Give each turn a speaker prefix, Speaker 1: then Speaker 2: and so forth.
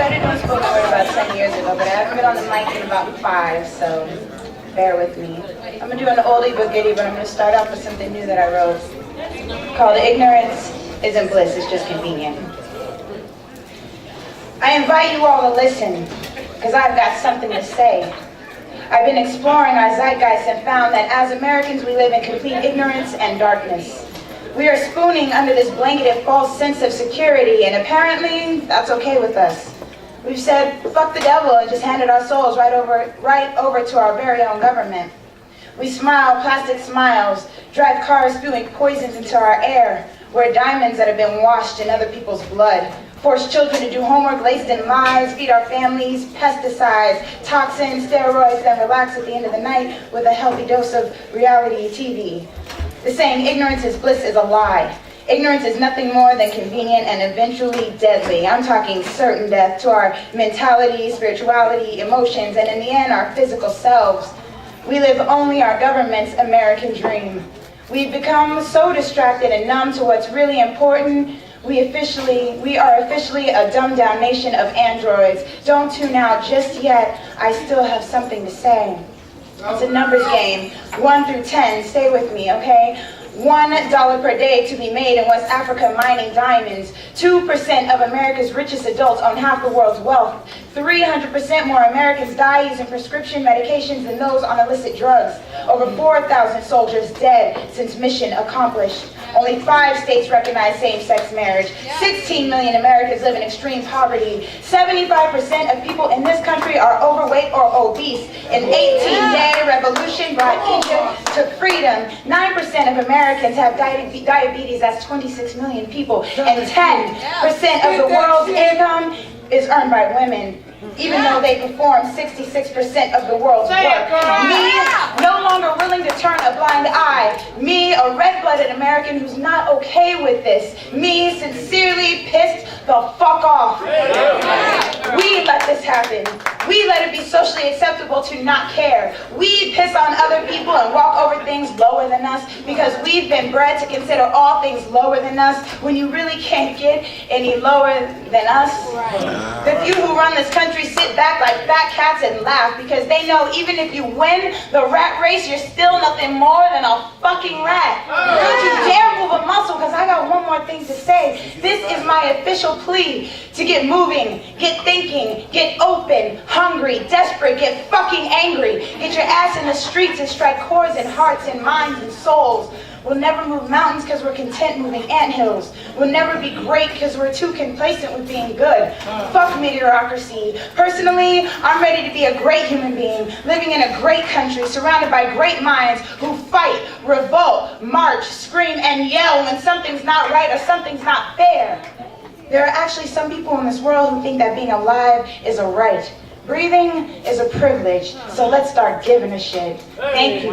Speaker 1: started doing spoken word about 10 years ago, but I haven't been on the mic in about 5, so bear with me. I'm going to do an oldie but goodie, but I'm going to start off with something new that I wrote called Ignorance Isn't Bliss, It's Just Convenient. I invite you all to listen, because I've got something to say. I've been exploring our zeitgeist and found that as Americans we live in complete ignorance and darkness. We are spooning under this blanketed false sense of security, and apparently that's okay with us. We've said, fuck the devil, and just handed our souls right over to our very own government. We smile plastic smiles, drive cars spewing poisons into our air, wear diamonds that have been washed in other people's blood, force children to do homework laced in lies, feed our families pesticides, toxins, steroids, then relax at the end of the night with a healthy dose of reality TV. The saying, ignorance is bliss, is a lie. Ignorance is nothing more than convenient and eventually deadly. I'm talking certain death to our mentality, spirituality, emotions, and in the end, our physical selves. We live only our government's American dream. We've become so distracted and numb to what's really important. We are officially a dumbed-down nation of androids. Don't tune out just yet. I still have something to say. It's a numbers game, 1 through 10. Stay with me, okay? $1 per day to be made in West Africa mining diamonds. 2% of America's richest adults own half the world's wealth. 300% more Americans die using prescription medications than those on illicit drugs. Over 4,000 soldiers dead since mission accomplished. Only 5 states recognize same-sex marriage. 16 million Americans live in extreme poverty. 75% of people in this country are overweight or obese. An 18-day revolution brought Egypt to freedom. 9% of Americans have diabetes. That's 26 million people. And 10% of the world's income is earned by women, even though they perform 66% of the world's work. Me, no longer willing to turn a blind eye. Me, a red-blooded American who's not okay with this. Me, sincerely pissed the fuck off. We let this happen. We let it be socially acceptable to not care. We piss on other people and walk over things lower than us because we've been bred to consider all things lower than us when you really can't get any lower than us. The few who run this country sit back like fat cats and laugh because they know even if you win the rat race, you're still nothing more than a fucking rat. Don't you dare move a muscle, because I got one more thing to say. This is my official plea to get moving, get thinking, get open, hungry, desperate, get fucking angry. Get your ass in the streets and strike chords in hearts and minds and souls. We'll never move mountains because we're content moving anthills. We'll never be great because we're too complacent with being good. Fuck mediocrity. Personally, I'm ready to be a great human being, living in a great country, surrounded by great minds who fight, revolt, march, scream, and yell when something's not right or something's not fair. There are actually some people in this world who think that being alive is a right. Breathing is a privilege, so let's start giving a shit. Thank you.